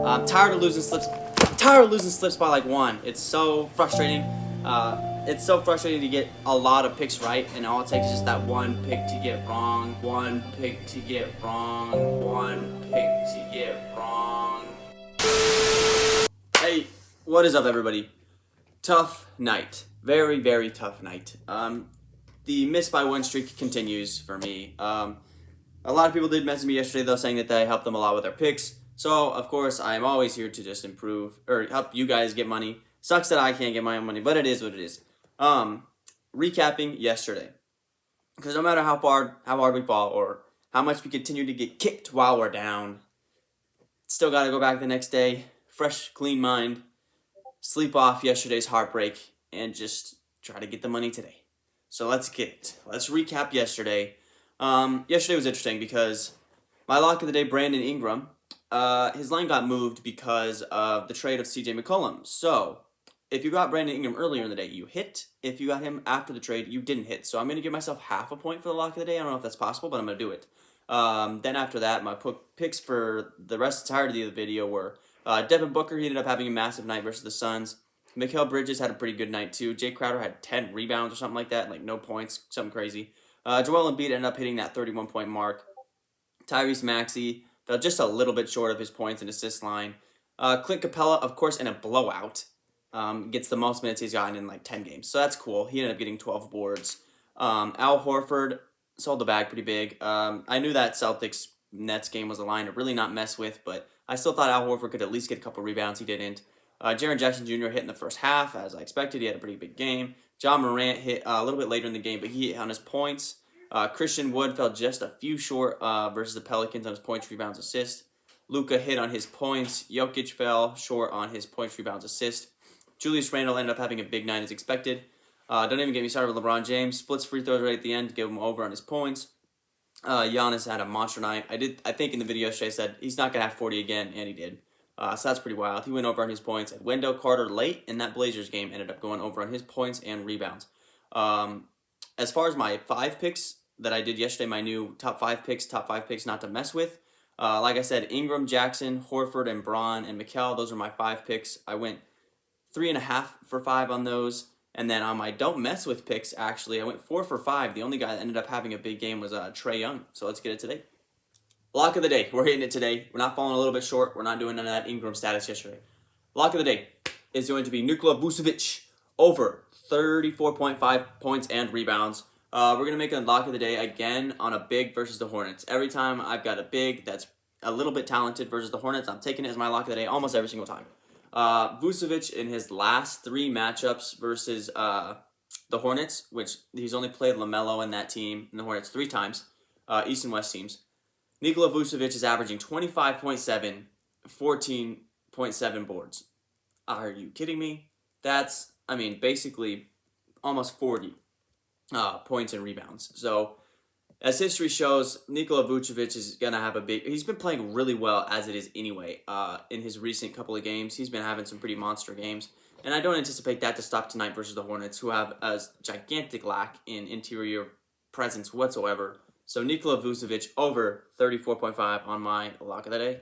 I'm tired of losing slips. I'm tired of losing slips by like one. It's so frustrating. It's so frustrating to get a lot of picks right, and all it takes is just that one pick to get wrong. One pick to get wrong. One pick to get wrong. Hey, what is up, everybody? Tough night. Very, very tough night. The miss by one streak continues for me. A lot of people did message me yesterday, though, saying that they helped them a lot with their picks. So, of course, I'm always here to just improve or help you guys get money. Sucks that I can't get my own money, but it is what it is. Recapping yesterday, because no matter how hard we fall or how much we continue to get kicked while we're down, still got to go back the next day, fresh, clean mind, sleep off yesterday's heartbreak, and just try to get the money today. So let's get it. Let's recap yesterday. Yesterday was interesting because my lock of the day, Brandon Ingram, his line got moved because of the trade of CJ McCollum. So if you got Brandon Ingram earlier in the day, you hit. If you got him after the trade, you didn't hit. So I'm going to give myself half a point for the lock of the day. I don't know if that's possible, but I'm going to do it. Then after that, my picks for the entirety of the video were Devin Booker. He ended up having a massive night versus the Suns. Mikal Bridges had a pretty good night too. Jay Crowder had 10 rebounds or something like that, like no points, something crazy. Joel Embiid ended up hitting that 31-point mark. Tyrese Maxey fell just a little bit short of his points and assist line. Clint Capella, of course, in a blowout, gets the most minutes he's gotten in like 10 games. So that's cool. He ended up getting 12 boards. Al Horford sold the bag pretty big. I knew that Celtics-Nets game was a line to really not mess with, but I still thought Al Horford could at least get a couple rebounds. He didn't. Jaren Jackson Jr. hit in the first half, as I expected. He had a pretty big game. John Morant hit a little bit later in the game, but he hit on his points. Christian Wood fell just a few short versus the Pelicans on his points, rebounds, assists. Luka hit on his points. Jokic fell short on his points, rebounds, assists. Julius Randle ended up having a big night as expected. Don't even get me started with LeBron James. Splits free throws right at the end to give him over on his points. Giannis had a monster night. I think in the video yesterday I said he's not going to have 40 again, and he did. So that's pretty wild. He went over on his points. And Wendell Carter late in that Blazers game ended up going over on his points and rebounds. As far as my 5 picks that I did yesterday, my new top 5 picks not to mess with. Like I said, Ingram, Jackson, Horford, and Braun, and Mikal, those are my 5 picks. I went 3.5 for 5 on those. And then on my don't mess with picks, actually, I went 4 for 5. The only guy that ended up having a big game was Trae Young. So let's get it today. Lock of the day. We're hitting it today. We're not falling a little bit short. We're not doing none of that Ingram status yesterday. Lock of the day is going to be Nikola Vucevic over 34.5 points and rebounds. We're going to make a lock of the day again on a big versus the Hornets. Every time I've got a big that's a little bit talented versus the Hornets, I'm taking it as my lock of the day almost every single time. Vucevic in his last 3 matchups versus the Hornets, which he's only played Lamelo in that team and the Hornets 3 times, East and West teams. Nikola Vucevic is averaging 25.7, 14.7 boards. Are you kidding me? That's, basically almost 40 points and rebounds. So, as history shows, Nikola Vucevic is going to have he's been playing really well as it is anyway. In his recent couple of games, he's been having some pretty monster games. And I don't anticipate that to stop tonight versus the Hornets, who have a gigantic lack in interior presence whatsoever. So Nikola Vucevic over 34.5 on my lock of the day.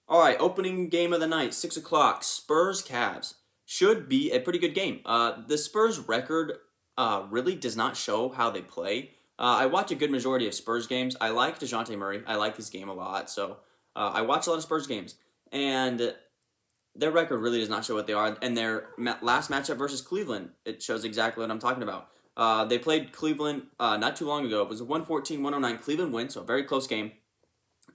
All right, opening game of the night, 6 o'clock, Spurs-Cavs. Should be a pretty good game. The Spurs record really does not show how they play. I watch a good majority of Spurs games. I like DeJounte Murray. I like his game a lot. So I watch a lot of Spurs games. And their record really does not show what they are. And their last matchup versus Cleveland, it shows exactly what I'm talking about. They played Cleveland not too long ago. It was a 114-109 Cleveland win, so a very close game.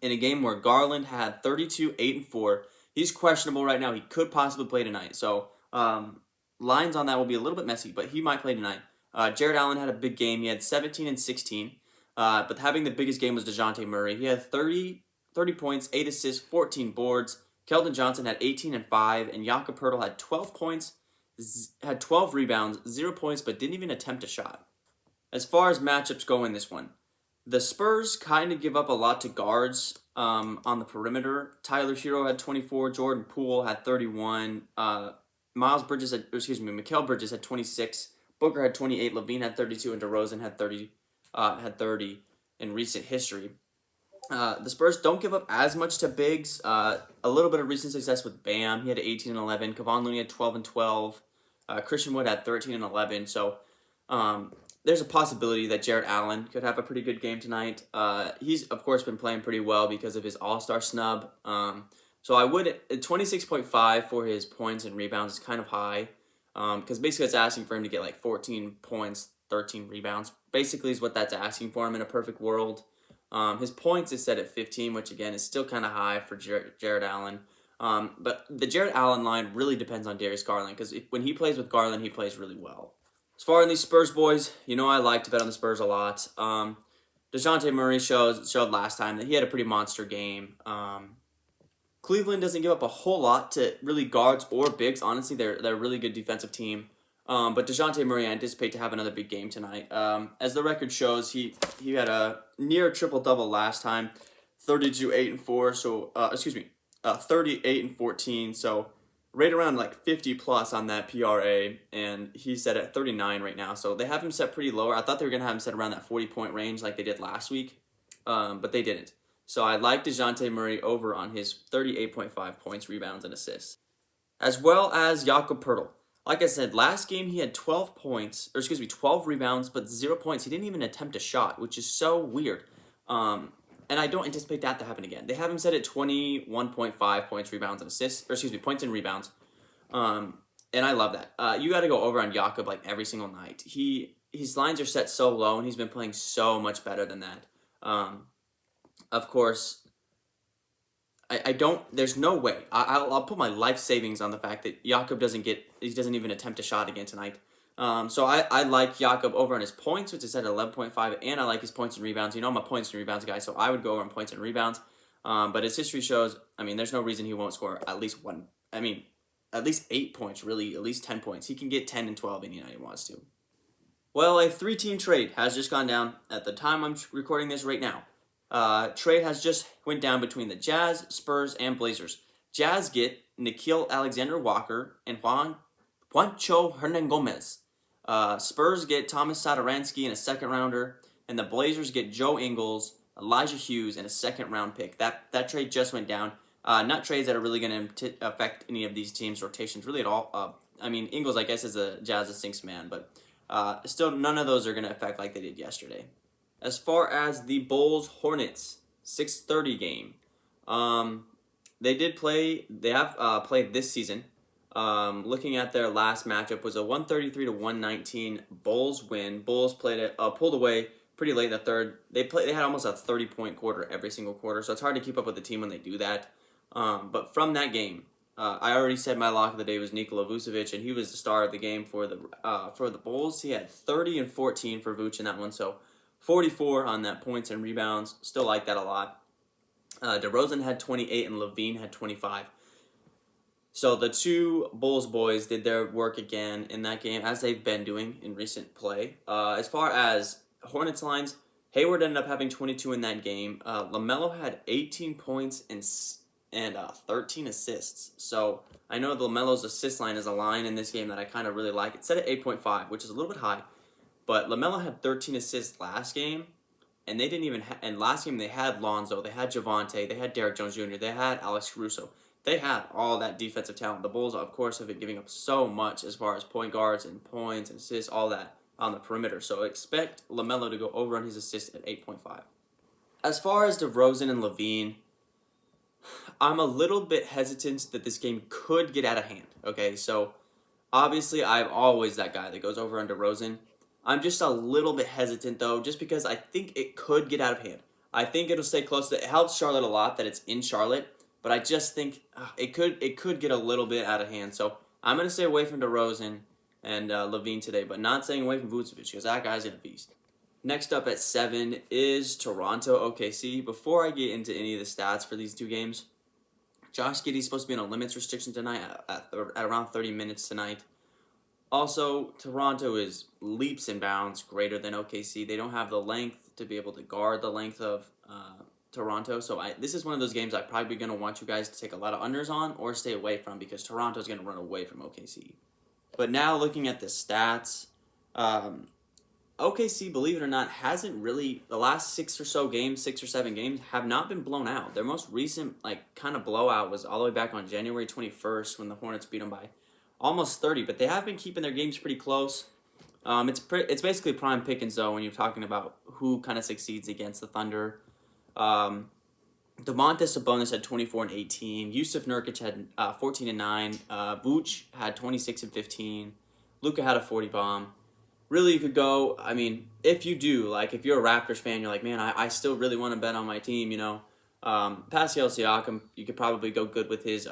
In a game where Garland had 32, 8, and 4. He's questionable right now. He could possibly play tonight. So lines on that will be a little bit messy, but he might play tonight. Jared Allen had a big game. He had 17 and 16. But having the biggest game was DeJounte Murray. He had 30 points, 8 assists, 14 boards. Keldon Johnson had 18 and 5. And Jakob had 12 points, had 12 rebounds, 0 points, but didn't even attempt a shot. As far as matchups go in this one, the Spurs kind of give up a lot to guards on the perimeter. Tyler Hero had 24. Jordan Poole had 31. Mikal Bridges had 26. Booker had 28. Levine had 32. And DeRozan had 30 in recent history. The Spurs don't give up as much to bigs. A little bit of recent success with Bam. He had 18 and 11. Kevon Looney had 12 and 12. Christian Wood had 13 and 11. So there's a possibility that Jarrett Allen could have a pretty good game tonight. He's, of course, been playing pretty well because of his All-Star snub. So I would 26.5 for his points and rebounds is kind of high because basically it's asking for him to get like 14 points, 13 rebounds. Basically is what that's asking for him in a perfect world. His points is set at 15, which again is still kind of high for Jarrett Allen. But the Jarrett Allen line really depends on Darius Garland because when he plays with Garland, he plays really well. As far as these Spurs boys, I like to bet on the Spurs a lot. DeJounte Murray showed last time that he had a pretty monster game. Cleveland doesn't give up a whole lot to really guards or bigs. Honestly, they're a really good defensive team. But DeJounte Murray, I anticipate to have another big game tonight. As the record shows, he had a near triple-double last time, 32, 8, and 4. So, 38 and 14. So, right around like 50 plus on that PRA, and he's set at 39 right now. So they have him set pretty low. I thought they were gonna have him set around that 40-point range like they did last week, but they didn't. So I like DeJounte Murray over on his 38.5 points, rebounds, and assists, as well as Jakob Poeltl. Like I said, last game he had 12 rebounds, but 0 points. He didn't even attempt a shot, which is so weird. And I don't anticipate that to happen again. They have him set at 21.5 points, rebounds, and assists, points and rebounds. And I love that. You got to go over on Jakob like every single night. His lines are set so low, and he's been playing so much better than that. Of course, I don't. There's no way. I'll put my life savings on the fact that Jakob doesn't even attempt a shot again tonight. So I like Jakob over on his points, which is at 11.5, and I like his points and rebounds. I'm a points and rebounds guy, so I would go over on points and rebounds. But his history shows, there's no reason he won't score at least at least 8 points, really, at least 10 points. He can get 10 and 12 any night he wants to. Well, a 3-team trade has just gone down at the time I'm recording this right now. Trade has just went down between the Jazz, Spurs, and Blazers. Jazz get Nickeil Alexander-Walker and Juancho Hernan-Gomez. Spurs get Thomas Satoransky and a second rounder, and the Blazers get Joe Ingles, Elijah Hughes, and a second round pick. That trade just went down. Not trades that are really going to affect any of these teams' rotations really at all. Ingles, I guess, is a Jazz's sixth man, but still none of those are going to affect like they did yesterday. As far as the Bulls-Hornets 6:30 game, they have played this season. Looking at their last matchup was a 133-119 Bulls win. Bulls pulled away pretty late in the third. They had almost a 30-point quarter every single quarter, so it's hard to keep up with the team when they do that. But from that game, I already said my lock of the day was Nikola Vucevic, and he was the star of the game for the Bulls. He had 30 and 14 for Vuce in that one, so 44 on that points and rebounds. Still like that a lot. DeRozan had 28 and Levine had 25. So the two Bulls boys did their work again in that game, as they've been doing in recent play. As far as Hornets lines, Hayward ended up having 22 in that game. Lamelo had 18 points and 13 assists. So I know Lamelo's assist line is a line in this game that I kind of really like. It's set at 8.5, which is a little bit high. But LaMelo had 13 assists last game, and they didn't even. And last game they had Lonzo, they had Javante, they had Derrick Jones Jr., they had Alex Caruso. They had all that defensive talent. The Bulls, of course, have been giving up so much as far as point guards and points and assists, all that on the perimeter. So expect LaMelo to go over on his assists at 8.5. As far as DeRozan and Levine, I'm a little bit hesitant that this game could get out of hand. Okay, so obviously I'm always that guy that goes over on DeRozan. I'm just a little bit hesitant, though, just because I think it could get out of hand. I think it'll stay close. It helps Charlotte a lot that it's in Charlotte, but I just think it could get a little bit out of hand. So I'm going to stay away from DeRozan and Levine today, but not staying away from Vucevic because that guy's in a beast. Next up at 7 is Toronto OKC. Before I get into any of the stats for these two games, Josh Giddey's supposed to be on a limits restriction tonight at around 30 minutes tonight. Also, Toronto is leaps and bounds greater than OKC. They don't have the length to be able to guard the length of Toronto. So this is one of those games I'm probably going to want you guys to take a lot of unders on or stay away from because Toronto's going to run away from OKC. But now looking at the stats, OKC, believe it or not, hasn't really, the last 6 or 7 games, have not been blown out. Their most recent, like, kind of blowout was all the way back on January 21st when the Hornets beat them by almost 30, but they have been keeping their games pretty close. It's basically prime pickings, though, when you're talking about who kind of succeeds against the Thunder. Um, Domantas Sabonis had 24 and 18. Yusuf Nurkic had 14 and 9. Vooch had 26 and 15. Luka had a 40 bomb. Really, you could go, I mean, if you do, like, if you're a Raptors fan, you're like, man, I still really want to bet on my team, you know. Pascal Siakam, you could probably go good with his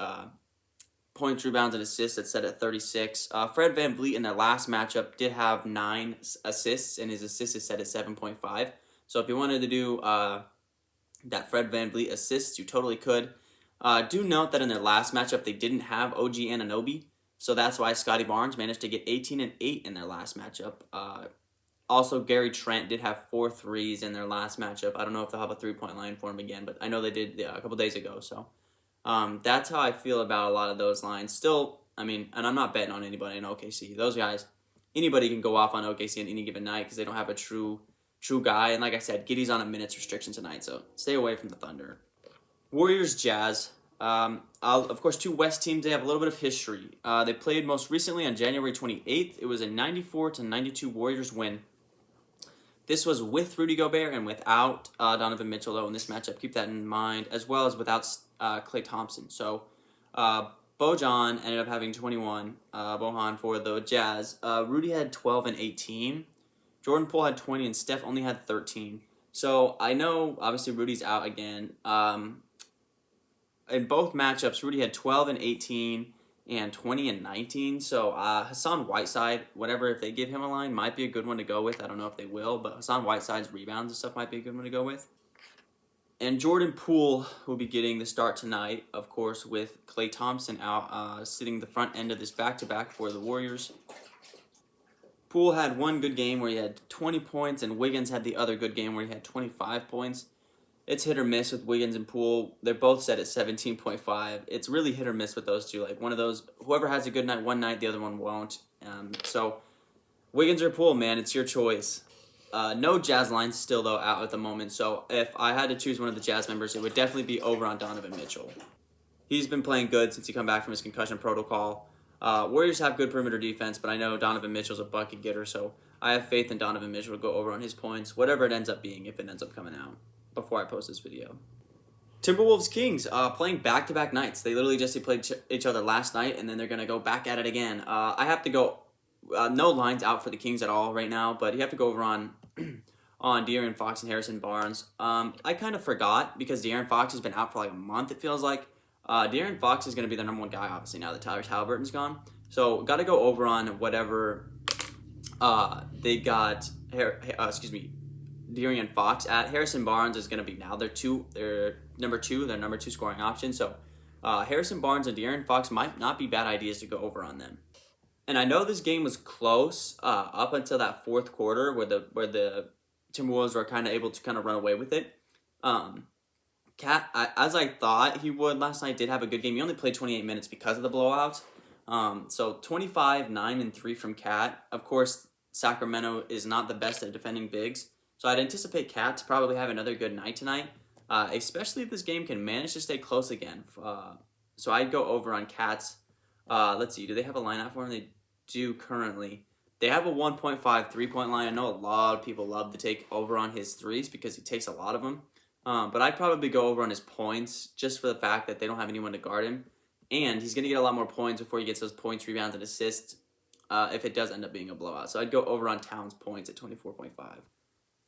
points, rebounds, and assists that's set at 36. Fred VanVleet in their last matchup did have 9 assists, and his assist is set at 7.5. So if you wanted to do that Fred VanVleet assist, you totally could. Do note that in their last matchup, they didn't have OG Anunoby. So that's why Scotty Barnes managed to get 18 and 8 in their last matchup. Also, Gary Trent did have 4 threes in their last matchup. I don't know if they'll have a three-point line for him again, but I know they did a couple days ago. So that's how I feel about a lot of those lines. Still, I mean, and I'm not betting on anybody in OKC. Those guys, anybody can go off on OKC on any given night because they don't have a true guy. And like I said, Giddey's on a minutes restriction tonight, so stay away from the Thunder. Warriors Jazz. Of course, 2 West teams, they have a little bit of history. They played most recently on January 28th. It was a 94-92 Warriors win. This was with Rudy Gobert and without Donovan Mitchell, though, in this matchup. Keep that in mind, as well as without Klay Thompson. So, Bojan ended up having 21, Bohan for the Jazz. Rudy had 12 and 18. Jordan Poole had 20, and Steph only had 13. So, I know, obviously, Rudy's out again. In both matchups, Rudy had 12 and 18 and 20 and 19. So Hassan Whiteside, whatever, if they give him a line, might be a good one to go with. I don't know if they will, but Hassan Whiteside's rebounds and stuff might be a good one to go with. And Jordan Poole will be getting the start tonight, of course, with Klay Thompson out, sitting the front end of this back-to-back for the Warriors. Poole had one good game where he had 20 points, and Wiggins had the other good game where he had 25 points. It's hit or miss with Wiggins and Poole. They're both set at 17.5. It's really hit or miss with those two. Like, one of those, whoever has a good night one night, the other one won't. So, Wiggins or Poole, man, it's your choice. No Jazz lines still, though, out at the moment. So, if I had to choose one of the Jazz members, it would definitely be over on Donovan Mitchell. He's been playing good since he come back from his concussion protocol. Warriors have good perimeter defense, but I know Donovan Mitchell's a bucket getter, so I have faith in Donovan Mitchell to go over on his points, whatever it ends up being, if it ends up coming out before I post this video. Timberwolves Kings playing back-to-back nights. They literally just played each other last night, and then they're going to go back at it again. I have to go, no lines out for the Kings at all right now, but you have to go over on De'Aaron Fox and Harrison Barnes. I kind of forgot because De'Aaron Fox has been out for like a month, it feels like. De'Aaron Fox is going to be the number 1 guy, obviously, now that Tyler Halliburton's gone. So, got to go over on whatever they got, De'Aaron Fox at. Harrison Barnes is going to be now their number 2 scoring option. So Harrison Barnes and De'Aaron Fox might not be bad ideas to go over on them. And I know this game was close up until that fourth quarter where the Timberwolves were kind of able to kind of run away with it. Cat, as I thought he would last night, did have a good game. He only played 28 minutes because of the blowout. So 25, 9, and 3 from Cat. Of course, Sacramento is not the best at defending bigs. So I'd anticipate Cat to probably have another good night tonight, especially if this game can manage to stay close again. So I'd go over on Cat's. Let's see, do they have a line out for him? They do currently. They have a 1.5 3-point line. I know a lot of people love to take over on his threes because he takes a lot of them. But I'd probably go over on his points just for the fact that they don't have anyone to guard him. And he's going to get a lot more points before he gets those points, rebounds, and assists if it does end up being a blowout. So I'd go over on Towns' points at 24.5.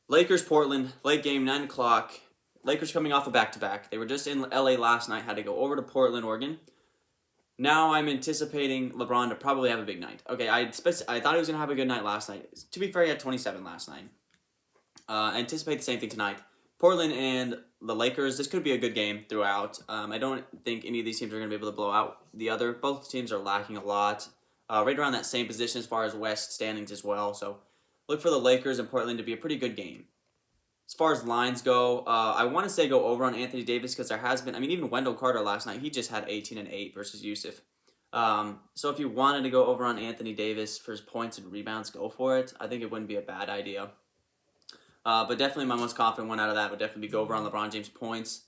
Lakers, Portland, late game, 9 o'clock. Lakers coming off a back-to-back. They were just in LA last night, had to go over to Portland, Oregon. Now I'm anticipating LeBron to probably have a big night. Okay, I thought he was going to have a good night last night. To be fair, he had 27 last night. I anticipate the same thing tonight. Portland and the Lakers, this could be a good game throughout. I don't think any of these teams are going to be able to blow out the other. Both teams are lacking a lot. Right around that same position as far as West standings as well. So look for the Lakers and Portland to be a pretty good game. As far as lines go, I want to say go over on Anthony Davis because there has been, even Wendell Carter last night, he just had 18 and 8 versus Yusuf. So if you wanted to go over on Anthony Davis for his points and rebounds, go for it. I think it wouldn't be a bad idea. But definitely my most confident one out of that would definitely be go over on LeBron James' points.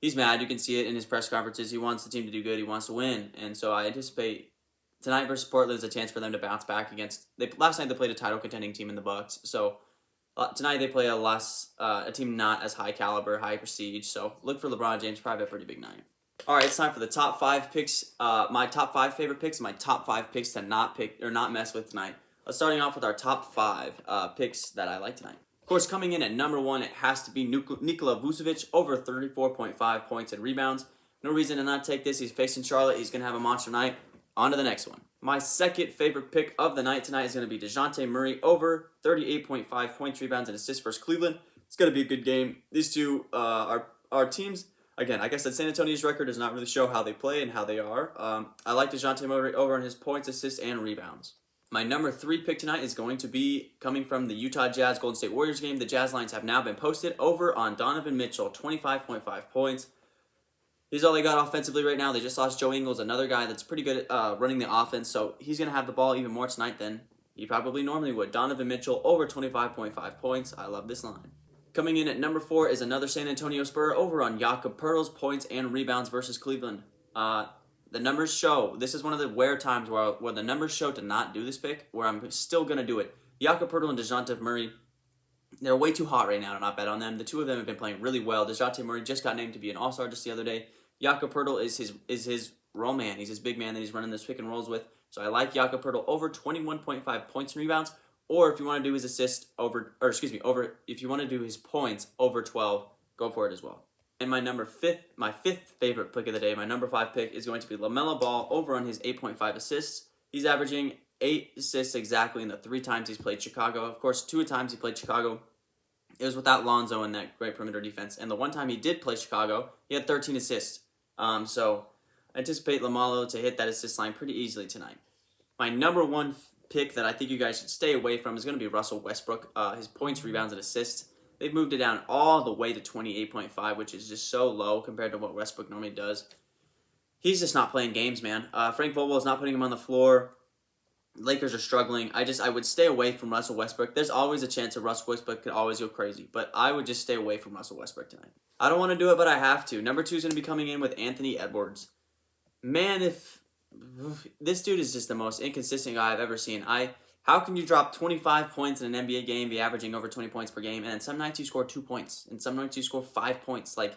He's mad. You can see it in his press conferences. He wants the team to do good. He wants to win. And so I anticipate tonight versus Portland is a chance for them to bounce back against. Last night they played a title contending team in the Bucks. So tonight they play a team not as high caliber, high prestige. So look for LeBron James. Probably a pretty big night. All right, it's time for the top 5 picks. My top 5 favorite picks, and my top 5 picks to not pick or not mess with tonight. Starting off with our top 5 picks that I like tonight. Of course, coming in at number 1, it has to be Nikola Vucevic, over 34.5 points and rebounds. No reason to not take this. He's facing Charlotte. He's going to have a monster night. On to the next one. My second favorite pick of the night tonight is going to be DeJounte Murray, over 38.5 points, rebounds, and assists versus Cleveland. It's going to be a good game. These two are teams. Again, I guess that San Antonio's record does not really show how they play and how they are. I like DeJounte Murray over on his points, assists, and rebounds. My number 3 pick tonight is going to be coming from the Utah Jazz Golden State Warriors game. The Jazz lines have now been posted over on Donovan Mitchell, 25.5 points. He's all they got offensively right now. They just lost Joe Ingles, another guy that's pretty good at running the offense, so he's going to have the ball even more tonight than he probably normally would. Donovan Mitchell, over 25.5 points. I love this line. Coming in at number 4 is another San Antonio Spur, over on Jakob Poeltl's points and rebounds versus Cleveland. The numbers show, this is one of the rare times where the numbers show to not do this pick, where I'm still going to do it. Jakob Poeltl and DeJounte Murray, they're way too hot right now to not bet on them. The two of them have been playing really well. DeJounte Murray just got named to be an all-star just the other day. Jakob Poeltl is his roll man. He's his big man that he's running this pick and rolls with. So I like Jakob Poeltl over 21.5 points and rebounds. Or if you want to do his if you want to do his points over 12, go for it as well. And my fifth favorite pick of the day, my number 5 pick is going to be Lamelo Ball, over on his 8.5 assists. He's averaging 8 assists exactly in the 3 times he's played Chicago. Of course, 2 times he played Chicago, it was without Lonzo and that great perimeter defense. And the one time he did play Chicago, he had 13 assists. So I anticipate Lamelo to hit that assist line pretty easily tonight. My number 1 pick that I think you guys should stay away from is going to be Russell Westbrook. His points, rebounds, and assists, they've moved it down all the way to 28.5, which is just so low compared to what Westbrook normally does. He's just not playing games, man. Frank Vogel is not putting him on the floor. Lakers are struggling. I would stay away from Russell Westbrook. There's always a chance that Russell Westbrook could always go crazy, but I would just stay away from Russell Westbrook tonight. I don't want to do it, but I have to. Number 2 is going to be coming in with Anthony Edwards. Man, if this dude is just the most inconsistent guy I've ever seen. How can you drop 25 points in an NBA game, be averaging over 20 points per game, and then some nights you score 2 points, and some nights you score 5 points? Like,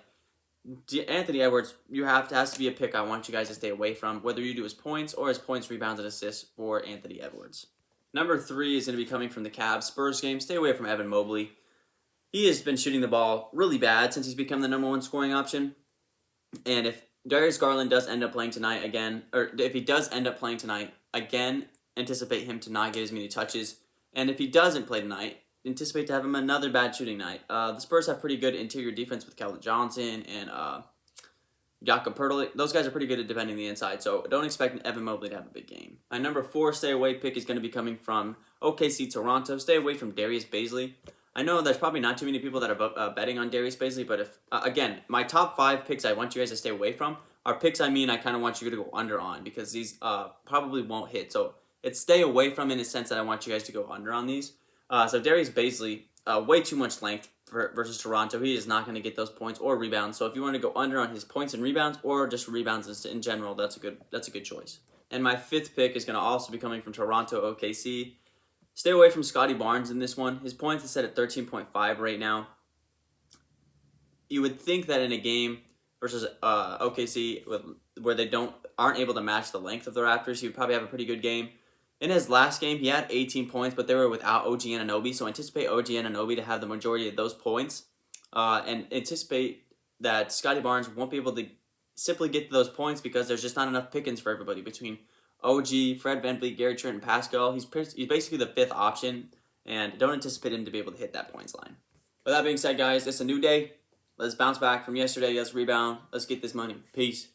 Anthony Edwards, has to be a pick I want you guys to stay away from, whether you do his points or his points, rebounds, and assists for Anthony Edwards. Number 3 is going to be coming from the Cavs Spurs game. Stay away from Evan Mobley. He has been shooting the ball really bad since he's become the number 1 scoring option. And if Darius Garland does end up playing tonight again, or if he does end up playing tonight again, anticipate him to not get as many touches. And if he doesn't play tonight, anticipate to have him another bad shooting night. The Spurs have pretty good interior defense with Keldon Johnson and Jakob Poeltl. Those guys are pretty good at defending the inside, so don't expect Evan Mobley to have a big game. My number 4 stay away pick is going to be coming from OKC Toronto. Stay away from Darius Bazley. I know there's probably not too many people that are betting on Darius Bazley, but if again, my top 5 picks I want you guys to stay away from are picks I kind of want you to go under on, because these probably won't hit. So it's stay away from in the sense that I want you guys to go under on these. So Darius Bazley, way too much length versus Toronto. He is not going to get those points or rebounds. So if you want to go under on his points and rebounds, or just rebounds in general, that's a good choice. And my 5th pick is going to also be coming from Toronto OKC. Stay away from Scotty Barnes in this one. His points is set at 13.5 right now. You would think that in a game versus OKC where they aren't able to match the length of the Raptors, he would probably have a pretty good game. In his last game, he had 18 points, but they were without OG Anunoby, so anticipate OG Anunoby to have the majority of those points, and anticipate that Scotty Barnes won't be able to simply get to those points because there's just not enough pickings for everybody between OG, Fred VanVleet, Gary Trent, and Pascal. He's basically the 5th option, and don't anticipate him to be able to hit that points line. With that being said, guys, it's a new day. Let's bounce back from yesterday. Let's rebound. Let's get this money. Peace.